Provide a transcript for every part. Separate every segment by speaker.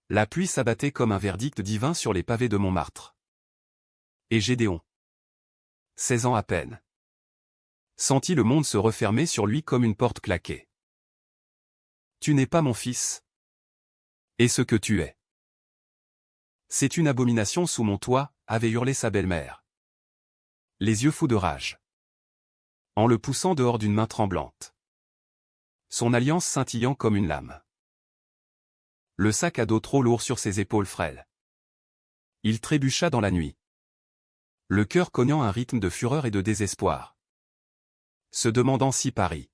Speaker 1: La pluie s'abattait comme un verdict divin sur les pavés de Montmartre. Et Gédéon, 16 ans à peine, sentit le monde se refermer sur lui comme une porte claquée. Tu n'es pas mon fils. Et ce que tu es, c'est une abomination sous mon toit, avait hurlé sa belle-mère, les yeux fous de rage, en le poussant dehors d'une main tremblante, son alliance scintillant comme une lame. Le sac à dos trop lourd sur ses épaules frêles. Il trébucha dans la nuit, le cœur cognant un rythme de fureur et de désespoir, se demandant si Paris,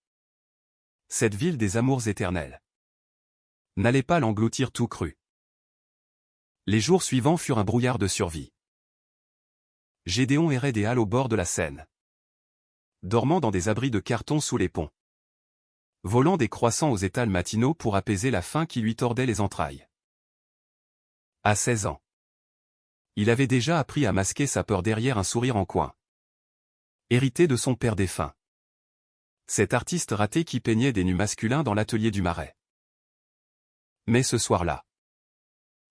Speaker 1: cette ville des amours éternels, n'allait pas l'engloutir tout cru. Les jours suivants furent un brouillard de survie. Gédéon errait des halles au bord de la Seine, dormant dans des abris de carton sous les ponts, volant des croissants aux étals matinaux pour apaiser la faim qui lui tordait les entrailles. À 16 ans, il avait déjà appris à masquer sa peur derrière un sourire en coin, hérité de son père défunt, cet artiste raté qui peignait des nus masculins dans l'atelier du Marais. Mais ce soir-là,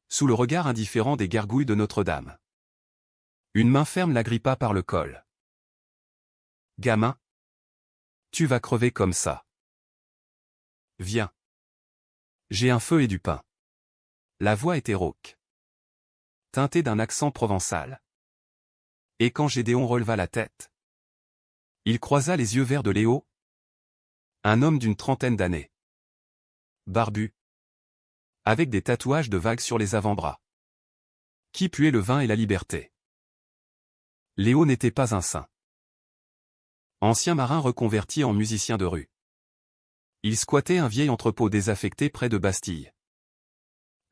Speaker 1: sous le regard indifférent des gargouilles de Notre-Dame, une main ferme l'agrippa par le col. « Gamin, tu vas crever comme ça. Viens. J'ai un feu et du pain. » La voix était rauque, teintée d'un accent provençal. Et quand Gédéon releva la tête, il croisa les yeux verts de Léo, un homme d'une trentaine d'années, barbu, avec des tatouages de vagues sur les avant-bras, qui puait le vin et la liberté. Léo n'était pas un saint. Ancien marin reconverti en musicien de rue, il squattait un vieil entrepôt désaffecté près de Bastille.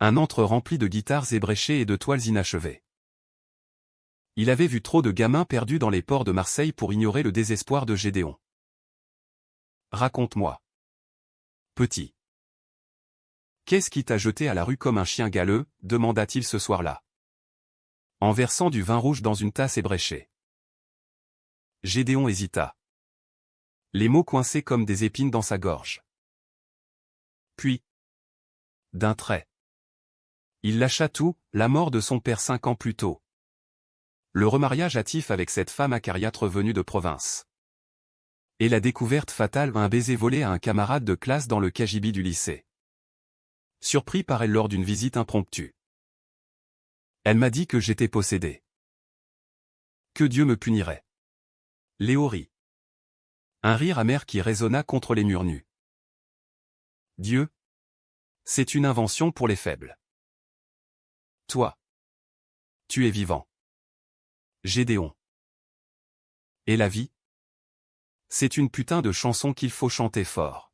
Speaker 1: Un antre rempli de guitares ébréchées et de toiles inachevées. Il avait vu trop de gamins perdus dans les ports de Marseille pour ignorer le désespoir de Gédéon. « Raconte-moi. Petit. Qu'est-ce qui t'a jeté à la rue comme un chien galeux ?» demanda-t-il ce soir-là, en versant du vin rouge dans une tasse ébréchée. Gédéon hésita, les mots coincés comme des épines dans sa gorge. Puis, d'un trait, il lâcha tout, la mort de son père 5 ans plus tôt, le remariage hâtif avec cette femme acariâtre venue de province, et la découverte fatale d'un baiser volé à un camarade de classe dans le cagibi du lycée, surpris par elle lors d'une visite impromptue. Elle m'a dit que j'étais possédé. Que Dieu me punirait. Léo rit. Un rire amer qui résonna contre les murs nus. Dieu, c'est une invention pour les faibles. Toi, tu es vivant. Gédéon. Et la vie? C'est une putain de chanson qu'il faut chanter fort.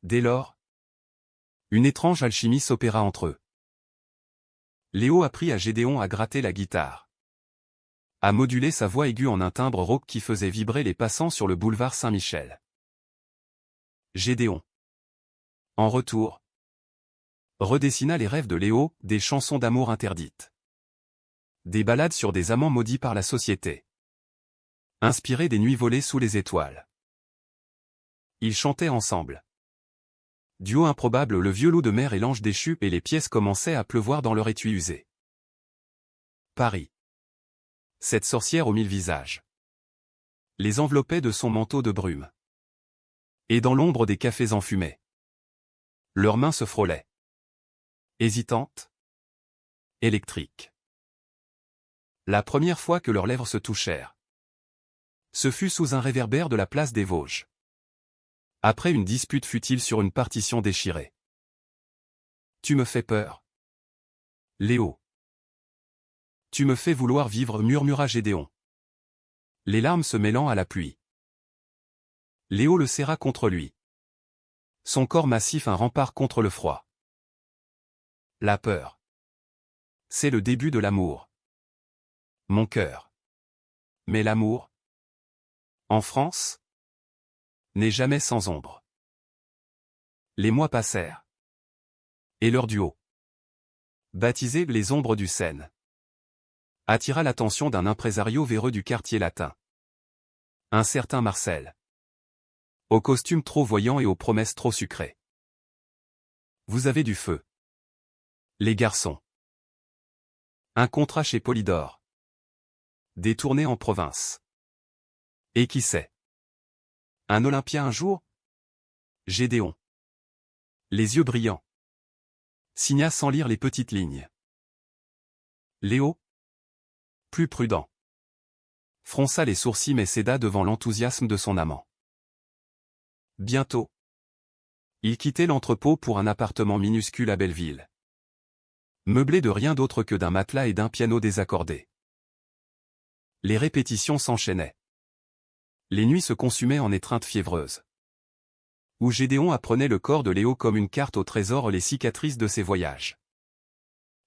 Speaker 1: Dès lors, une étrange alchimie s'opéra entre eux. Léo apprit à Gédéon à gratter la guitare, à moduler sa voix aiguë en un timbre rauque qui faisait vibrer les passants sur le boulevard Saint-Michel. Gédéon, en retour, redessina les rêves de Léo, des chansons d'amour interdites, des ballades sur des amants maudits par la société, inspirées des nuits volées sous les étoiles. Ils chantaient ensemble. Duo improbable, le vieux loup de mer et l'ange déchu, et les pièces commençaient à pleuvoir dans leur étui usé. Paris. Cette sorcière aux 1000 visages les enveloppait de son manteau de brume. Et dans l'ombre des cafés enfumés, leurs mains se frôlaient. Hésitantes, électriques. La première fois que leurs lèvres se touchèrent, ce fut sous un réverbère de la place des Vosges, après une dispute futile sur une partition déchirée. Tu me fais peur, Léo. Tu me fais vouloir vivre, murmura Gédéon, les larmes se mêlant à la pluie. Léo le serra contre lui, son corps massif un rempart contre le froid. La peur, c'est le début de l'amour, mon cœur. Mais l'amour, en France, n'est jamais sans ombre. Les mois passèrent, et leur duo, baptisé Les Ombres du Seine, attira l'attention d'un impresario véreux du quartier latin, un certain Marcel, au costume trop voyant et aux promesses trop sucrées. Vous avez du feu. Les garçons. Un contrat chez Polydor. Des tournées en province. Et qui sait? Un Olympien un jour? Gédéon. Les yeux brillants. Signa sans lire les petites lignes. Léo? Plus prudent. Fronça les sourcils mais céda devant l'enthousiasme de son amant. Bientôt. Il quittait l'entrepôt pour un appartement minuscule à Belleville. Meublé de rien d'autre que d'un matelas et d'un piano désaccordé. Les répétitions s'enchaînaient. Les nuits se consumaient en étreintes fiévreuses. Où Gédéon apprenait le corps de Léo comme une carte au trésor, les cicatrices de ses voyages.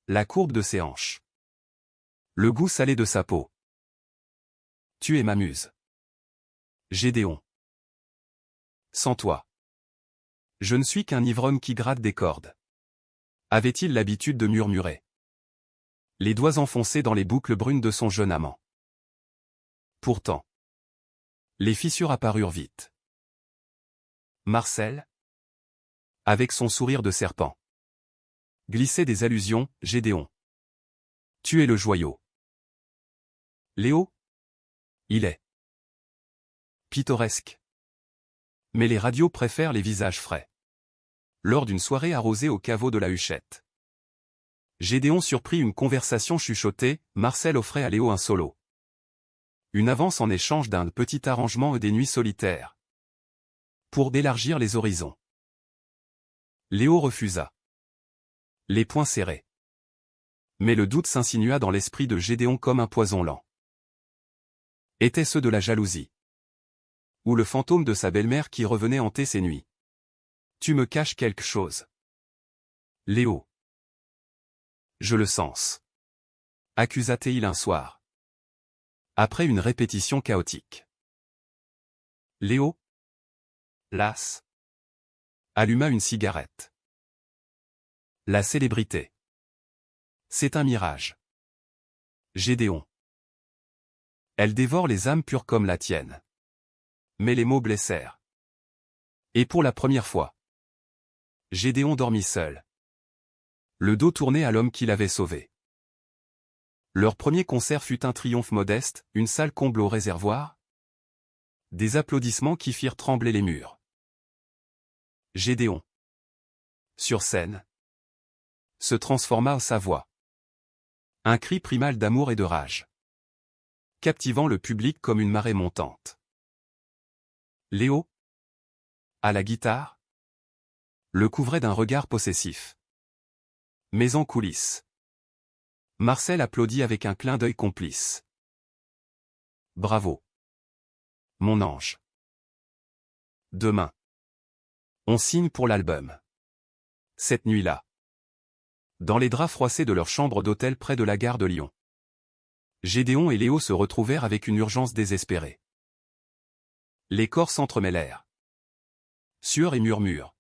Speaker 1: La courbe de ses hanches. Le goût salé de sa peau. Tu es ma muse. Gédéon. Sans toi. Je ne suis qu'un ivrogne qui gratte des cordes. Avait-il l'habitude de murmurer? Les doigts enfoncés dans les boucles brunes de son jeune amant. Pourtant. Les fissures apparurent vite. Marcel? Avec son sourire de serpent. Glissait des allusions, Gédéon. Tu es le joyau. Léo? Il est pittoresque. Mais les radios préfèrent les visages frais. Lors d'une soirée arrosée au caveau de la Huchette. Gédéon surprit une conversation chuchotée, Marcel offrait à Léo un solo. Une avance en échange d'un petit arrangement et des nuits solitaires. Pour élargir les horizons. Léo refusa. Les poings serrés. Mais le doute s'insinua dans l'esprit de Gédéon comme un poison lent. Était-ce de la jalousie? Ou le fantôme de sa belle-mère qui revenait hanter ses nuits? Tu me caches quelque chose. Léo. Je le sens. Accusa-t-il un soir. Après une répétition chaotique. Léo, las, alluma une cigarette. La célébrité. C'est un mirage. Gédéon. Elle dévore les âmes pures comme la tienne. Mais les mots blessèrent. Et pour la première fois. Gédéon dormit seul. Le dos tourné à l'homme qui l'avait sauvé. Leur premier concert fut un triomphe modeste, une salle comble au réservoir. Des applaudissements qui firent trembler les murs. Gédéon. Sur scène. Se transforma en sa voix. Un cri primal d'amour et de rage. Captivant le public comme une marée montante. Léo. À la guitare. Le couvrait d'un regard possessif. Mais en coulisses. Marcel applaudit avec un clin d'œil complice. Bravo. Mon ange. Demain. On signe pour l'album. Cette nuit-là. Dans les draps froissés de leur chambre d'hôtel près de la gare de Lyon. Gédéon et Léo se retrouvèrent avec une urgence désespérée. Les corps s'entremêlèrent. Sueur et murmures.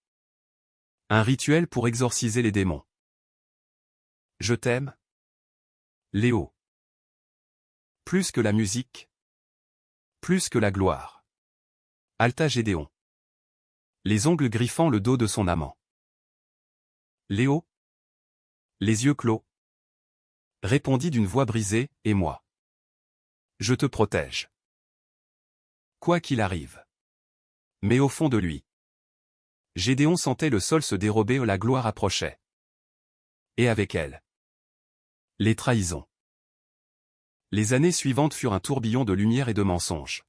Speaker 1: Un rituel pour exorciser les démons. Je t'aime, Léo. Plus que la musique. Plus que la gloire. Alta Gédéon. Les ongles griffant le dos de son amant. Léo. Les yeux clos. Répondit d'une voix brisée, et moi. Je te protège. Quoi qu'il arrive. Mais au fond de lui. Gédéon sentait le sol se dérober, la gloire approchait. Et avec elle. Les trahisons. Les années suivantes furent un tourbillon de lumière et de mensonges.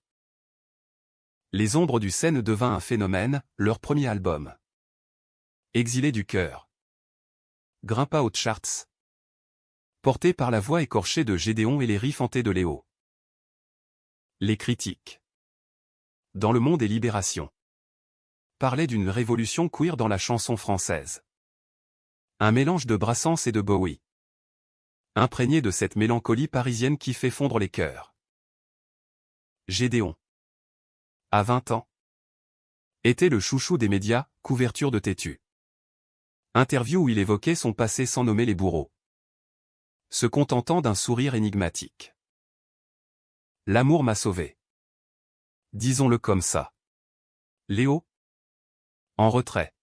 Speaker 1: Les ombres du Seine devint un phénomène, leur premier album. Exilé du cœur. Grimpa aux charts. Porté par la voix écorchée de Gédéon et les riffs hantés de Léo. Les critiques. Dans Le Monde et Libération. Parlaient d'une révolution queer dans la chanson française. Un mélange de Brassens et de Bowie. Imprégné de cette mélancolie parisienne qui fait fondre les cœurs. Gédéon. À 20 ans. Était le chouchou des médias, couverture de têtu. Interview où il évoquait son passé sans nommer les bourreaux. Se contentant d'un sourire énigmatique. L'amour m'a sauvé. Disons-le comme ça. Léo. En retrait.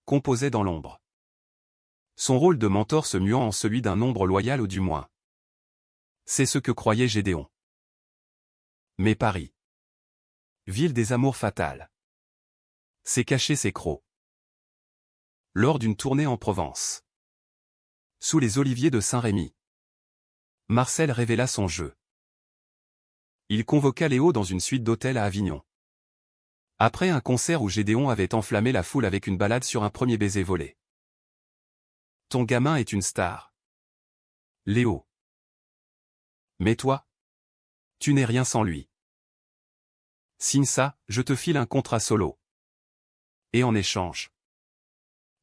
Speaker 1: Composait dans l'ombre. Son rôle de mentor se muant en celui d'un ombre loyal ou du moins. C'est ce que croyait Gédéon. Mais Paris, ville des amours fatales, s'est caché ses crocs. Lors d'une tournée en Provence, sous les oliviers de Saint-Rémy, Marcel révéla son jeu. Il convoqua Léo dans une suite d'hôtels à Avignon. Après un concert où Gédéon avait enflammé la foule avec une ballade sur un premier baiser volé. Ton gamin est une star. Léo. Mais toi, tu n'es rien sans lui. Signe ça, je te file un contrat solo. Et en échange,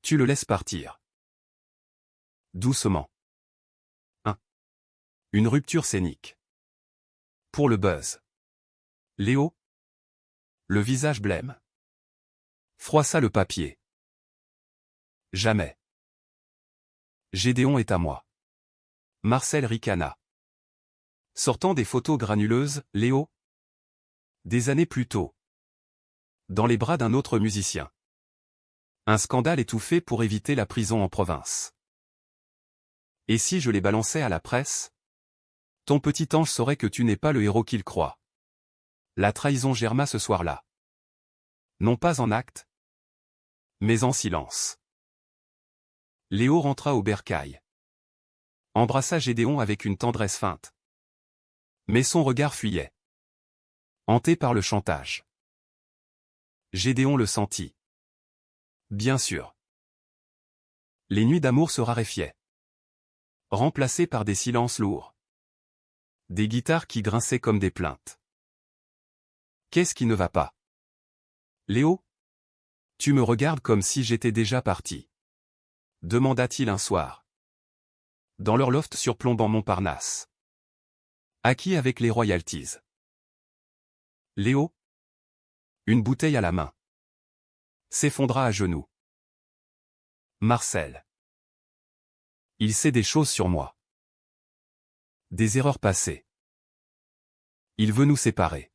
Speaker 1: tu le laisses partir. Doucement. 1. Une rupture scénique. Pour le buzz. Léo, le visage blême, froissa le papier. Jamais. Gédéon est à moi. Marcel ricana. Sortant des photos granuleuses, Léo, des années plus tôt, dans les bras d'un autre musicien. Un scandale étouffé pour éviter la prison en province. Et si je les balançais à la presse? Ton petit ange saurait que tu n'es pas le héros qu'il croit. La trahison germa ce soir-là. Non pas en acte, mais en silence. Léo rentra au bercail. Embrassa Gédéon avec une tendresse feinte. Mais son regard fuyait. Hanté par le chantage. Gédéon le sentit. Bien sûr. Les nuits d'amour se raréfiaient. Remplacées par des silences lourds. Des guitares qui grinçaient comme des plaintes. Qu'est-ce qui ne va pas? Léo? Tu me regardes comme si j'étais déjà parti. Demanda-t-il un soir. Dans leur loft surplombant Montparnasse. Acquis avec les royalties. Léo? Une bouteille à la main. S'effondra à genoux. Marcel. Il sait des choses sur moi. Des erreurs passées. Il veut nous séparer.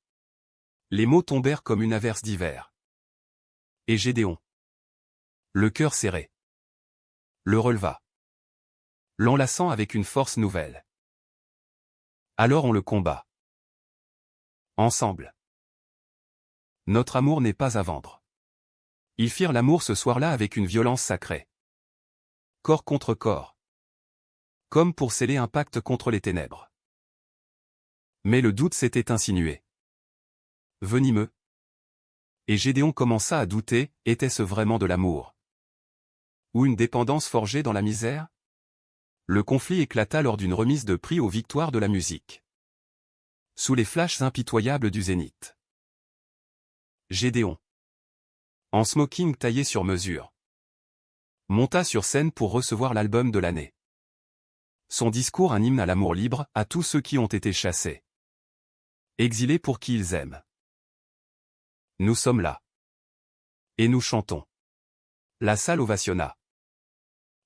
Speaker 1: Les mots tombèrent comme une averse d'hiver. Et Gédéon, le cœur serré, le releva, l'enlaçant avec une force nouvelle. Alors on le combat. Ensemble. Notre amour n'est pas à vendre. Ils firent l'amour ce soir-là avec une violence sacrée. Corps contre corps. Comme pour sceller un pacte contre les ténèbres. Mais le doute s'était insinué. Venimeux. Et Gédéon commença à douter, était-ce vraiment de l'amour? Ou une dépendance forgée dans la misère? Le conflit éclata lors d'une remise de prix aux victoires de la musique. Sous les flashs impitoyables du zénith. Gédéon, en smoking taillé sur mesure, monta sur scène pour recevoir l'album de l'année. Son discours un hymne à l'amour libre, à tous ceux qui ont été chassés. Exilés pour qui ils aiment. Nous sommes là. Et nous chantons. La salle ovationna.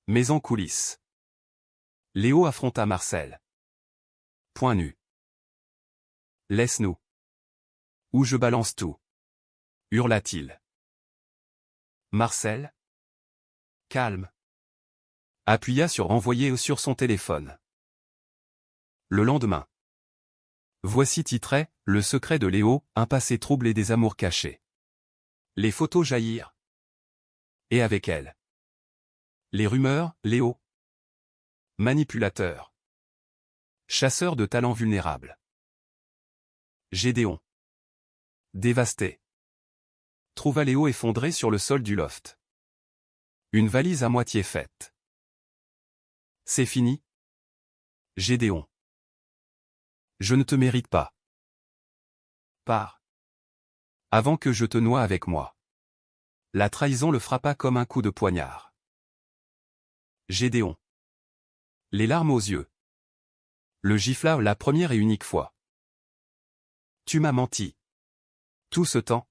Speaker 1: Mais en coulisses. Léo affronta Marcel. Point nu. Laisse-nous. Ou je balance tout. Hurla-t-il. Marcel? Calme. Appuya sur envoyer sur son téléphone. Le lendemain. Voici titrait, le secret de Léo, un passé troublé des amours cachés. Les photos jaillirent. Et avec elles. Les rumeurs, Léo. Manipulateur. Chasseur de talents vulnérables. Gédéon. Dévasté. Trouva Léo effondré sur le sol du loft. Une valise à moitié faite. C'est fini? Gédéon. Je ne te mérite pas. Pars. Avant que je te noie avec moi. La trahison le frappa comme un coup de poignard. Gédéon. Les larmes aux yeux. Le gifla la première et unique fois. Tu m'as menti. Tout ce temps.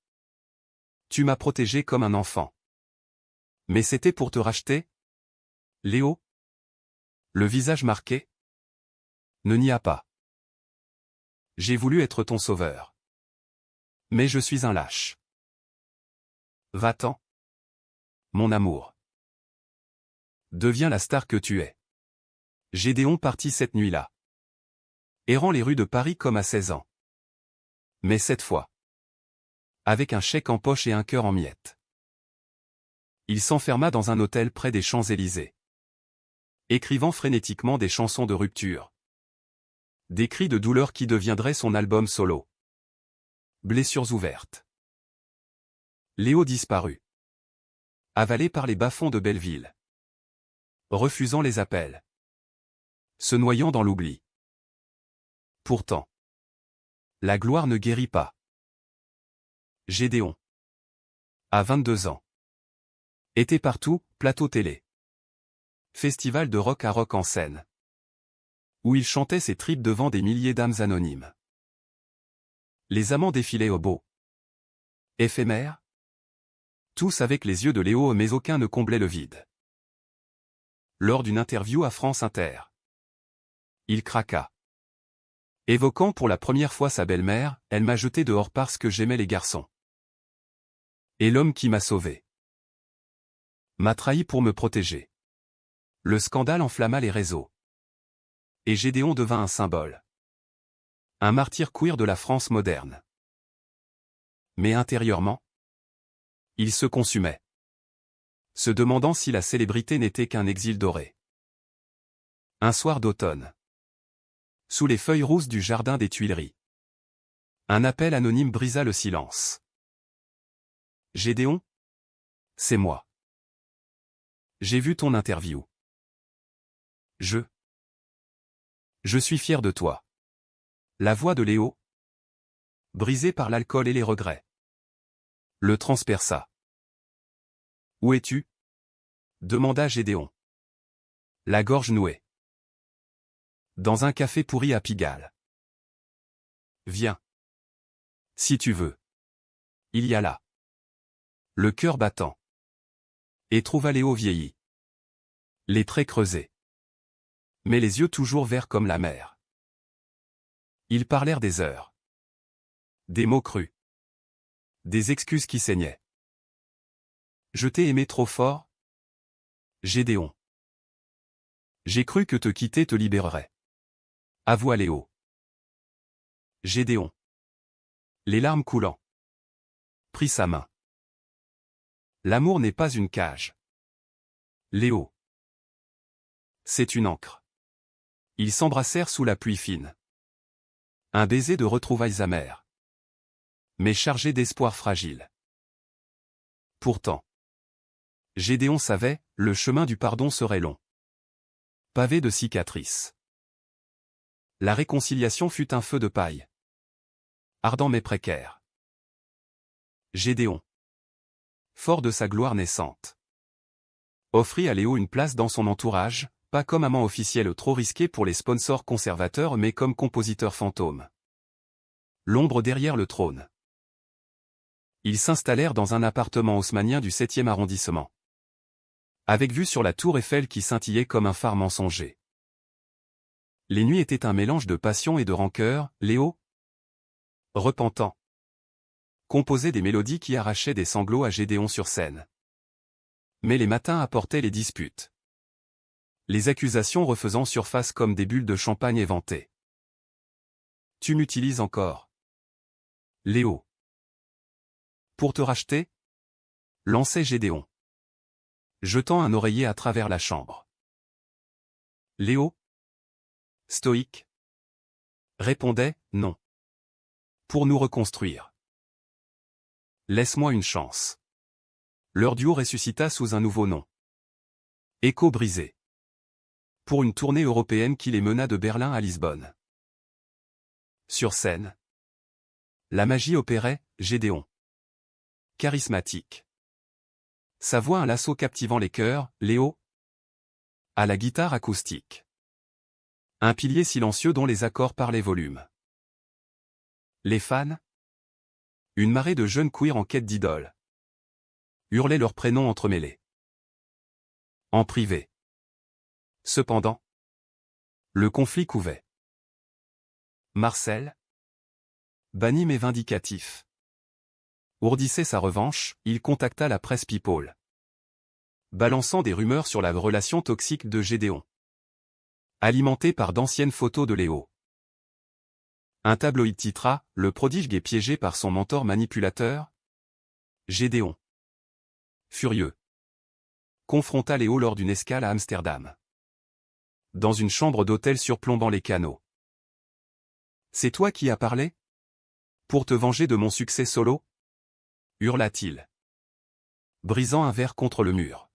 Speaker 1: Tu m'as protégé comme un enfant. Mais c'était pour te racheter? Léo? Le visage marqué? Ne n'y a pas. J'ai voulu être ton sauveur. Mais je suis un lâche. Va-t'en. Mon amour. Deviens la star que tu es. Gédéon partit cette nuit-là, errant les rues de Paris comme à 16 ans. Mais cette fois, avec un chèque en poche et un cœur en miettes. Il s'enferma dans un hôtel près des Champs-Élysées, écrivant frénétiquement des chansons de rupture. Des cris de douleur qui deviendraient son album solo. Blessures ouvertes. Léo disparut. Avalé par les bas-fonds de Belleville. Refusant les appels. Se noyant dans l'oubli. Pourtant, la gloire ne guérit pas. Gédéon, à 22 ans, était partout, plateau télé. Festival de rock à Rock en Seine, où il chantait ses tripes devant des milliers d'âmes anonymes. Les amants défilaient au beau. Éphémère. Tous avec les yeux de Léo mais aucun ne comblait le vide. Lors d'une interview à France Inter, il craqua. Évoquant pour la première fois sa belle-mère, elle m'a jeté dehors parce que j'aimais les garçons. Et l'homme qui m'a sauvé m'a trahi pour me protéger. Le scandale enflamma les réseaux. Et Gédéon devint un symbole. Un martyr queer de la France moderne. Mais intérieurement, il se consumait, se demandant si la célébrité n'était qu'un exil doré. Un soir d'automne, sous les feuilles rousses du jardin des Tuileries, un appel anonyme brisa le silence. Gédéon, c'est moi. J'ai vu ton interview. Je suis fier de toi. La voix de Léo, brisée par l'alcool et les regrets, le transperça. Où es-tu? Demanda Gédéon. La gorge nouée. Dans un café pourri à Pigalle. Viens. Si tu veux. Il y a là. Le cœur battant. Et trouva Léo vieilli. Les traits creusés. Mais les yeux toujours verts comme la mer. Ils parlèrent des heures. Des mots crus. Des excuses qui saignaient. Je t'ai aimé trop fort? Gédéon. J'ai cru que te quitter te libérerait. Avoua Léo. Gédéon, les larmes coulant, prit sa main. L'amour n'est pas une cage. Léo. C'est une ancre. Ils s'embrassèrent sous la pluie fine. Un baiser de retrouvailles amères. Mais chargé d'espoir fragile. Pourtant, Gédéon savait, le chemin du pardon serait long. Pavé de cicatrices. La réconciliation fut un feu de paille. Ardent mais précaire. Gédéon, fort de sa gloire naissante, offrit à Léo une place dans son entourage, pas comme amant officiel trop risqué pour les sponsors conservateurs mais comme compositeur fantôme. L'ombre derrière le trône. Ils s'installèrent dans un appartement haussmannien du 7e arrondissement. Avec vue sur la tour Eiffel qui scintillait comme un phare mensonger. Les nuits étaient un mélange de passion et de rancœur, Léo, repentant, composait des mélodies qui arrachaient des sanglots à Gédéon sur scène. Mais les matins apportaient les disputes. Les accusations refaisant surface comme des bulles de champagne éventées. Tu m'utilises encore, Léo. Pour te racheter? Lançait Gédéon, jetant un oreiller à travers la chambre. Léo, stoïque, répondait, non. Pour nous reconstruire. Laisse-moi une chance. Leur duo ressuscita sous un nouveau nom. Écho brisé. Pour une tournée européenne qui les mena de Berlin à Lisbonne. Sur scène, la magie opérait, Gédéon. Charismatique. Sa voix un lasso captivant les cœurs, Léo. À la guitare acoustique. Un pilier silencieux dont les accords parlaient volume. Les fans? Une marée de jeunes queers en quête d'idole. Hurlaient leurs prénoms entremêlés. En privé. Cependant, le conflit couvait. Marcel, banni mais vindicatif, ourdissait sa revanche, il contacta la presse People. balançant des rumeurs sur la relation toxique de Gédéon. Alimenté par d'anciennes photos de Léo. Un tabloïd titra « Le prodige gay piégé par son mentor manipulateur ». Gédéon, furieux, confronta Léo lors d'une escale à Amsterdam. Dans une chambre d'hôtel surplombant les canaux. « C'est toi qui as parlé ? Pour te venger de mon succès solo ?» hurla-t-il, brisant un verre contre le mur.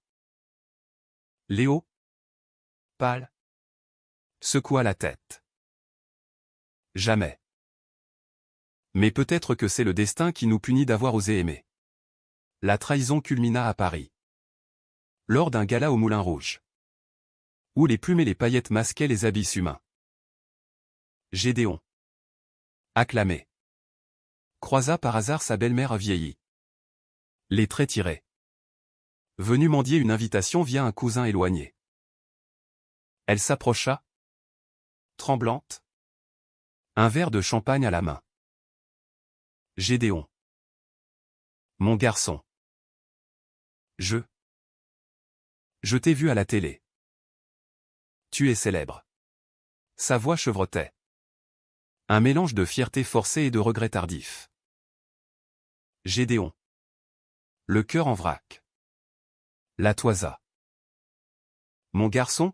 Speaker 1: Léo, pâle, secoua la tête. Jamais. Mais peut-être que c'est le destin qui nous punit d'avoir osé aimer. La trahison culmina à Paris. Lors d'un gala au Moulin Rouge. Où les plumes et les paillettes masquaient les habits humains. Gédéon, acclamé, croisa par hasard sa belle-mère vieillie. Les traits tirés. Venue mendier une invitation via un cousin éloigné. Elle s'approcha, tremblante, un verre de champagne à la main. Gédéon. Mon garçon. Je t'ai vu à la télé. Tu es célèbre. Sa voix chevrotait. Un mélange de fierté forcée et de regret tardif. Gédéon. Le cœur en vrac. La toisa. Mon garçon?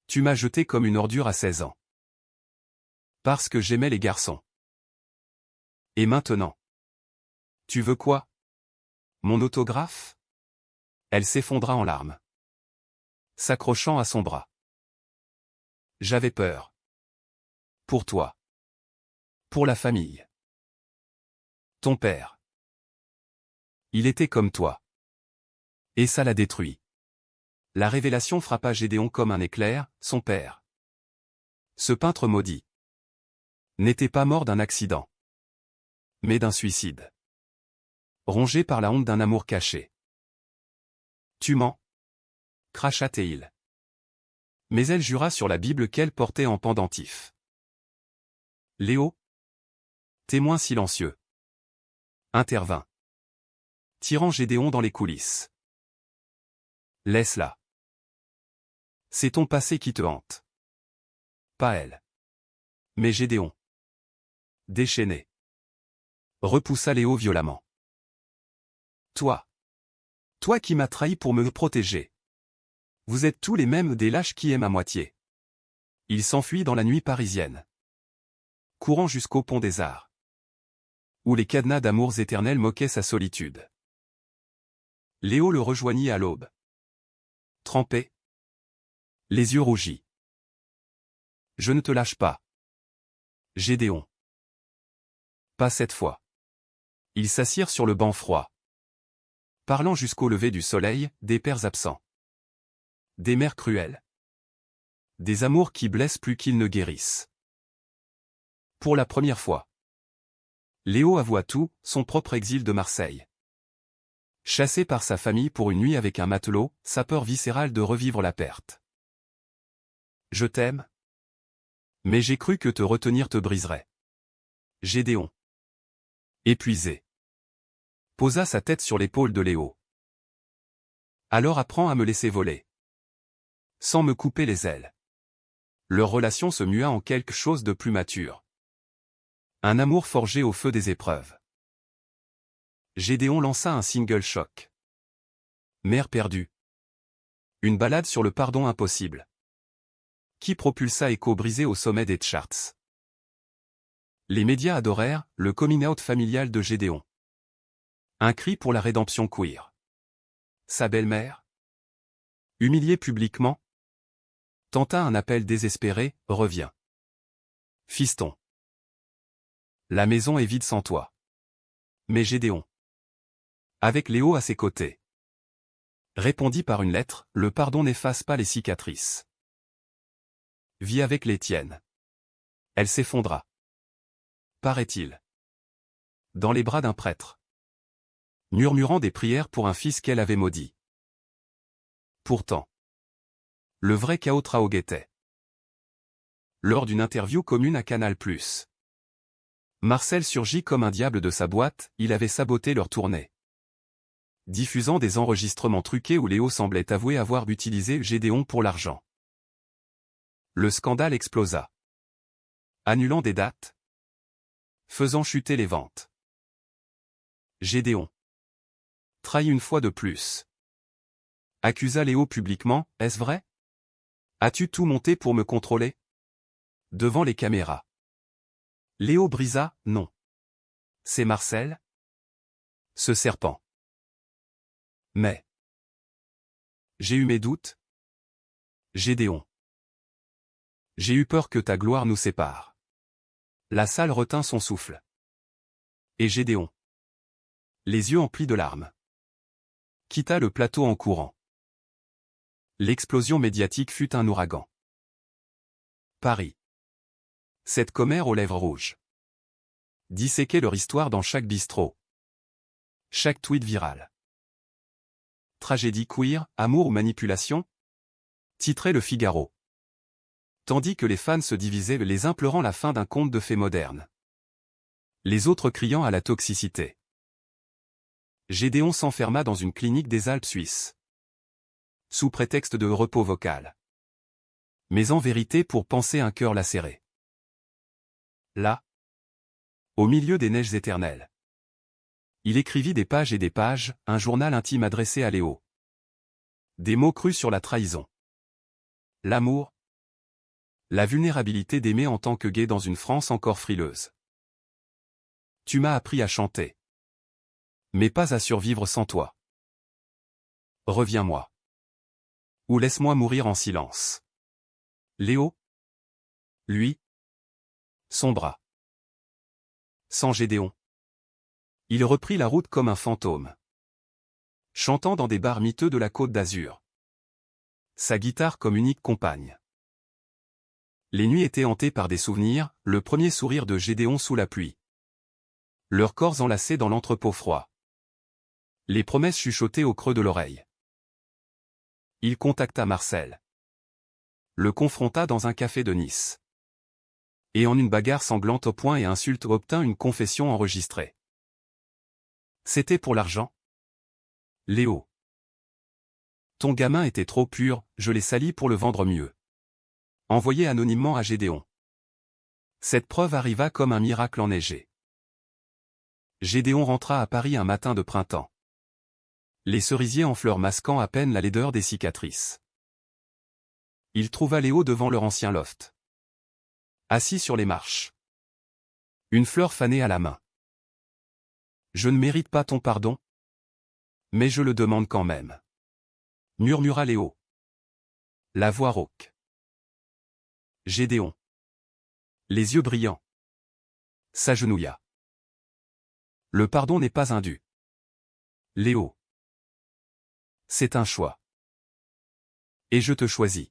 Speaker 1: Tu m'as jeté comme une ordure à 16 ans. Parce que j'aimais les garçons. Et maintenant? Tu veux quoi? Mon autographe? Elle s'effondra en larmes, s'accrochant à son bras. J'avais peur. Pour toi. Pour la famille. Ton père. Il était comme toi. Et ça l'a détruit. La révélation frappa Gédéon comme un éclair, son père. Ce peintre maudit n'était pas mort d'un accident, mais d'un suicide. Rongé par la honte d'un amour caché. Tu mens, cracha Théil. Mais elle jura sur la Bible qu'elle portait en pendentif. Léo, témoin silencieux, intervint, tirant Gédéon dans les coulisses. Laisse-la. C'est ton passé qui te hante. Pas elle. Mais Gédéon, déchaîné, repoussa Léo violemment. Toi qui m'as trahi pour me protéger. Vous êtes tous les mêmes des lâches qui aiment à moitié. Il s'enfuit dans la nuit parisienne, courant jusqu'au pont des Arts, où les cadenas d'amours éternels moquaient sa solitude. Léo le rejoignit à l'aube. Trempé, les yeux rougis. Je ne te lâche pas. Gédéon. Pas cette fois. Ils s'assirent sur le banc froid, parlant jusqu'au lever du soleil, des pères absents. Des mères cruelles. Des amours qui blessent plus qu'ils ne guérissent. Pour la première fois, Léo avoua tout, son propre exil de Marseille. Chassé par sa famille pour une nuit avec un matelot, sa peur viscérale de revivre la perte. Je t'aime. Mais j'ai cru que te retenir te briserait. Gédéon, épuisé, posa sa tête sur l'épaule de Léo. Alors apprends à me laisser voler. Sans me couper les ailes. Leur relation se mua en quelque chose de plus mature. Un amour forgé au feu des épreuves. Gédéon lança un single choc. Mère perdue. Une ballade sur le pardon impossible. Qui propulsa Echo brisé au sommet des charts. Les médias adorèrent le coming out familial de Gédéon. Un cri pour la rédemption queer. Sa belle-mère, humiliée publiquement, tenta un appel désespéré, reviens. Fiston. La maison est vide sans toi. Mais Gédéon, avec Léo à ses côtés, répondit par une lettre, le pardon n'efface pas les cicatrices. Vis avec les tiennes. Elle s'effondra. Paraît-il. Dans les bras d'un prêtre. Murmurant des prières pour un fils qu'elle avait maudit. Pourtant. Le vrai chaos guettait. Lors d'une interview commune à Canal+. Marcel surgit comme un diable de sa boîte, il avait saboté leur tournée. diffusant des enregistrements truqués où Léo semblait avouer avoir utilisé Gédéon pour l'argent. Le scandale explosa. Annulant des dates. Faisant chuter les ventes. Gédéon. Trahi une fois de plus. Accusa Léo publiquement, est-ce vrai? As-tu tout monté pour me contrôler? Devant les caméras. Léo brisa, non. C'est Marcel? Ce serpent. Mais. J'ai eu mes doutes. Gédéon. J'ai eu peur que ta gloire nous sépare. La salle retint son souffle. Et Gédéon, les yeux emplis de larmes, quitta le plateau en courant. L'explosion médiatique fut un ouragan. Paris. Cette commère aux lèvres rouges. Disséquait leur histoire dans chaque bistrot. Chaque tweet viral. Tragédie queer, amour ou manipulation? Titrait le Figaro. Tandis que les fans se divisaient les uns pleurant la fin d'un conte de fées moderne. Les autres criant à la toxicité. Gédéon s'enferma dans une clinique des Alpes suisses. Sous prétexte de repos vocal. Mais en vérité pour panser un cœur lacéré. Là. Au milieu des neiges éternelles. Il écrivit des pages et des pages, un journal intime adressé à Léo. Des mots crus sur la trahison. L'amour. La vulnérabilité d'aimer en tant que gay dans une France encore frileuse. Tu m'as appris à chanter. Mais pas à survivre sans toi. Reviens-moi. Ou laisse-moi mourir en silence. Léo. Lui. Sombra. Sans Gédéon. Il reprit la route comme un fantôme. Chantant dans des bars miteux de la Côte d'Azur. Sa guitare comme unique compagne. Les nuits étaient hantées par des souvenirs, le premier sourire de Gédéon sous la pluie. Leurs corps enlacés dans l'entrepôt froid. Les promesses chuchotées au creux de l'oreille. Il contacta Marcel. Le confronta dans un café de Nice. Et en une bagarre sanglante au poing et insulte obtint une confession enregistrée. C'était pour l'argent? Léo. Ton gamin était trop pur, je l'ai sali pour le vendre mieux. Envoyé anonymement à Gédéon. Cette preuve arriva comme un miracle enneigé. Gédéon rentra à Paris un matin de printemps. Les cerisiers en fleurs masquant à peine la laideur des cicatrices. Il trouva Léo devant leur ancien loft. Assis sur les marches. Une fleur fanée à la main. Je ne mérite pas ton pardon? Mais je le demande quand même. Murmura Léo. La voix rauque. Gédéon. Les yeux brillants. S'agenouilla. Le pardon n'est pas un dû. Léo. C'est un choix. Et je te choisis.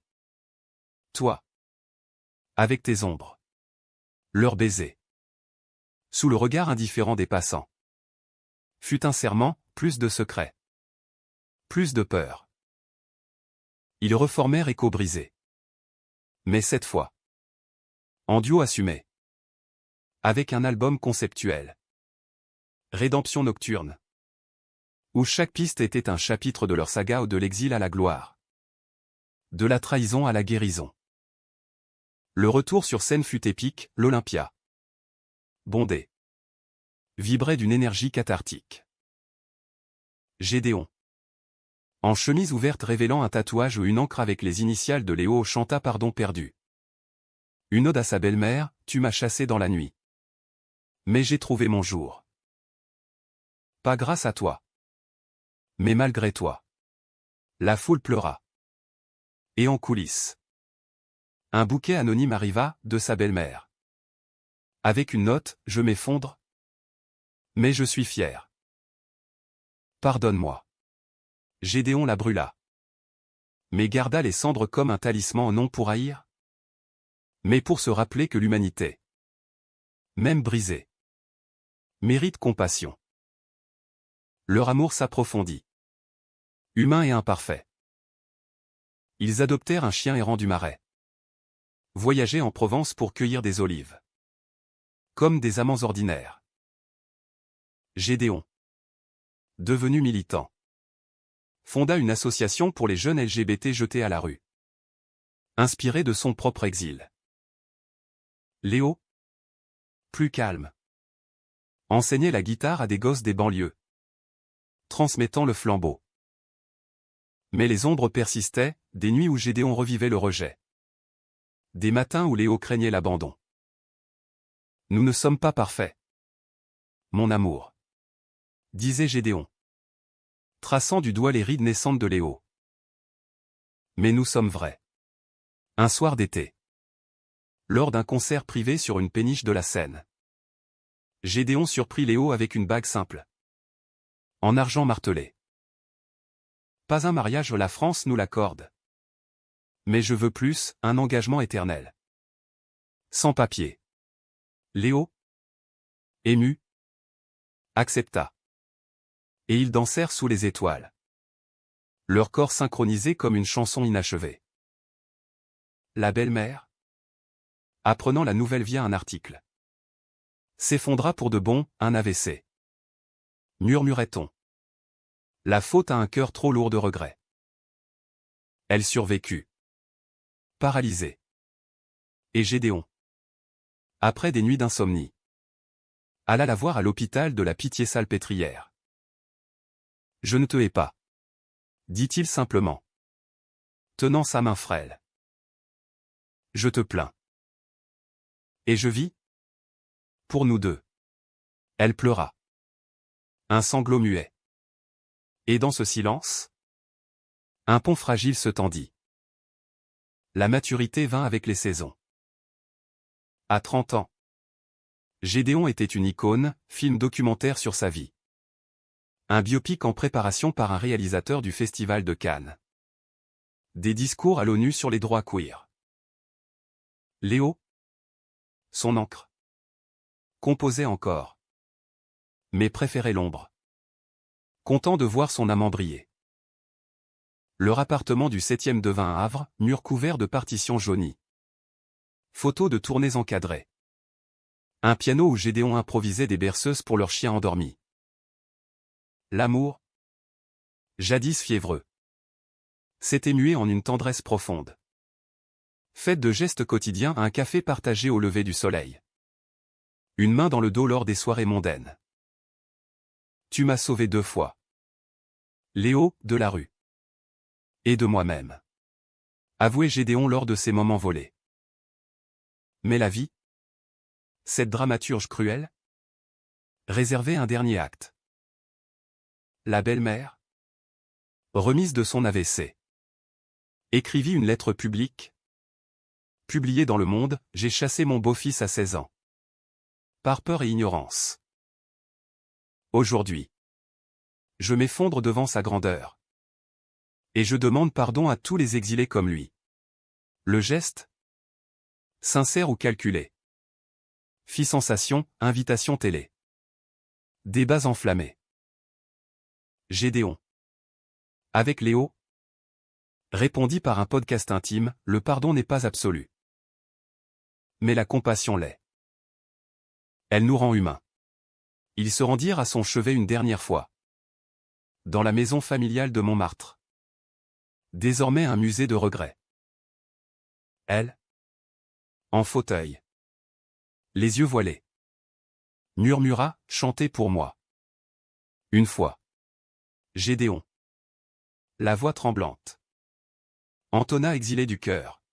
Speaker 1: Toi. Avec tes ombres. Leurs baisers. Sous le regard indifférent des passants. Fut un serment, plus de secrets. Plus de peur. Ils reformèrent Écho brisé. Mais cette fois. En duo assumé. Avec un album conceptuel. Rédemption nocturne. Où chaque piste était un chapitre de leur saga ou de l'exil à la gloire. De la trahison à la guérison. Le retour sur scène fut épique, l'Olympia. Bondé. Vibrait d'une énergie cathartique. Gédéon. En chemise ouverte révélant un tatouage ou une encre avec les initiales de Léo chanta Pardon perdu. Une ode à sa belle-mère, tu m'as chassé dans la nuit. Mais j'ai trouvé mon jour. Pas grâce à toi. Mais malgré toi. La foule pleura. Et en coulisses. Un bouquet anonyme arriva, de sa belle-mère. Avec une note, je m'effondre. Mais je suis fier. Pardonne-moi. Gédéon la brûla. Mais garda les cendres comme un talisman non pour haïr, mais pour se rappeler que l'humanité, même brisée, mérite compassion. Leur amour s'approfondit. Humain et imparfait. Ils adoptèrent un chien errant du Marais. Voyageaient en Provence pour cueillir des olives. Comme des amants ordinaires. Gédéon. Devenu militant. fonda une association pour les jeunes LGBT jetés à la rue. Inspiré de son propre exil. Léo, plus calme, enseignait la guitare à des gosses des banlieues, transmettant le flambeau. Mais les ombres persistaient, des nuits où Gédéon revivait le rejet. Des matins où Léo craignait l'abandon. Nous ne sommes pas parfaits. Mon amour, disait Gédéon, traçant du doigt les rides naissantes de Léo. Mais nous sommes vrais. Un soir d'été, lors d'un concert privé sur une péniche de la Seine, Gédéon surprit Léo avec une bague simple, en argent martelé. Pas un mariage, la France nous l'accorde. Mais je veux plus, un engagement éternel. Sans papier. Léo, ému, accepta. Et ils dansèrent sous les étoiles. Leurs corps synchronisés comme une chanson inachevée. La belle-mère, apprenant la nouvelle via un article, s'effondra pour de bon, un AVC. Murmurait-on. La faute à un cœur trop lourd de regrets. Elle survécut. Paralysée. Et Gédéon, après des nuits d'insomnie, alla la voir à l'hôpital de la Pitié-Salpêtrière. Je ne te hais pas, dit-il simplement, tenant sa main frêle. Je te plains. Et je vis pour nous deux. Elle pleura. Un sanglot muet. Et dans ce silence, un pont fragile se tendit. La maturité vint avec les saisons. À 30 ans, Gédéon était une icône, film documentaire sur sa vie. Un biopic en préparation par un réalisateur du Festival de Cannes. Des discours à l'ONU sur les droits queer. Léo, son encre, composait encore, mais préférait l'ombre. Content de voir son amant briller. Leur appartement du 7e devint un havre, mur couvert de partitions jaunies. Photos de tournées encadrées. Un piano où Gédéon improvisait des berceuses pour leurs chiens endormis. L'amour, jadis fiévreux, s'était mué en une tendresse profonde. Faite de gestes quotidiens à un café partagé au lever du soleil. Une main dans le dos lors des soirées mondaines. Tu m'as sauvé 2 fois. Léo, de la rue. Et de moi-même. Avouait Gédéon lors de ces moments volés. Mais la vie, cette dramaturge cruelle, réservait un dernier acte. La belle-mère, remise de son AVC, écrivit une lettre publique. Publiée dans Le Monde, j'ai chassé mon beau-fils à 16 ans. Par peur et ignorance. Aujourd'hui, je m'effondre devant sa grandeur. Et je demande pardon à tous les exilés comme lui. Le geste, sincère ou calculé, fit sensation, invitation télé. Débats enflammés. Gédéon, avec Léo, répondit par un podcast intime, le pardon n'est pas absolu. Mais la compassion l'est. Elle nous rend humains. Ils se rendirent à son chevet une dernière fois. Dans la maison familiale de Montmartre. Désormais un musée de regrets. Elle, en fauteuil, les yeux voilés, murmura, chantez pour moi. Une fois. Gédéon, la voix tremblante, entonna exilé du cœur.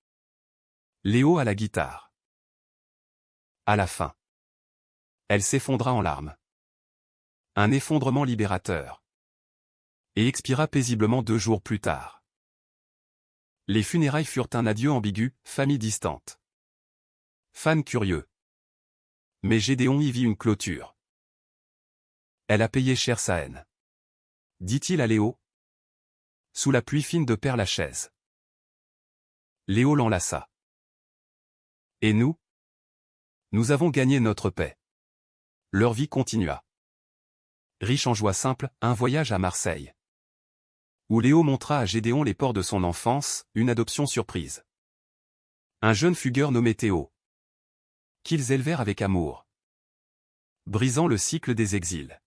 Speaker 1: Léo à la guitare. À la fin, elle s'effondra en larmes. Un effondrement libérateur. Et expira paisiblement 2 jours plus tard. Les funérailles furent un adieu ambigu, famille distante. Fans curieux. Mais Gédéon y vit une clôture. Elle a payé cher sa haine. Dit-il à Léo. Sous la pluie fine de Père Lachaise. Léo l'enlaça. Et nous? Nous avons gagné notre paix. Leur vie continua. Riche en joie simple, un voyage à Marseille. Où Léo montra à Gédéon les ports de son enfance, une adoption surprise. Un jeune fugueur nommé Théo. Qu'ils élevèrent avec amour. Brisant le cycle des exils.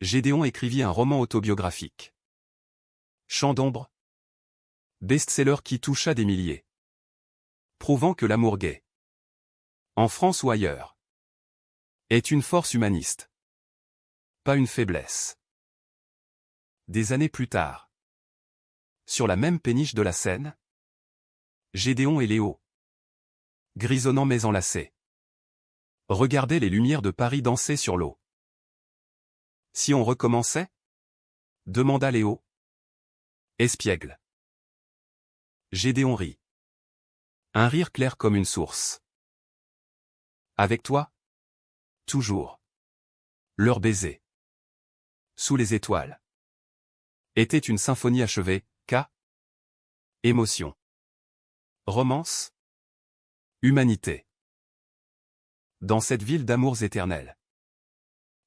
Speaker 1: Gédéon écrivit un roman autobiographique. Chant d'ombre. Best-seller qui toucha des milliers. Prouvant que l'amour gay, en France ou ailleurs, est une force humaniste. Pas une faiblesse. Des années plus tard. Sur la même péniche de la Seine, Gédéon et Léo, grisonnants mais enlacés, regardaient les lumières de Paris danser sur l'eau. Si on recommençait? Demanda Léo. Espiègle. Gédéon rit. Un rire clair comme une source. Avec toi? Toujours. Leur baiser, sous les étoiles, était une symphonie achevée. Émotion. Romance. Humanité. Dans cette ville d'amours éternels,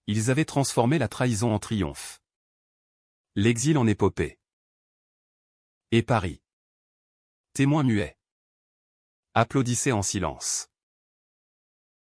Speaker 1: ils avaient transformé la trahison en triomphe, l'exil en épopée. Et Paris, témoin muet, applaudissait en silence.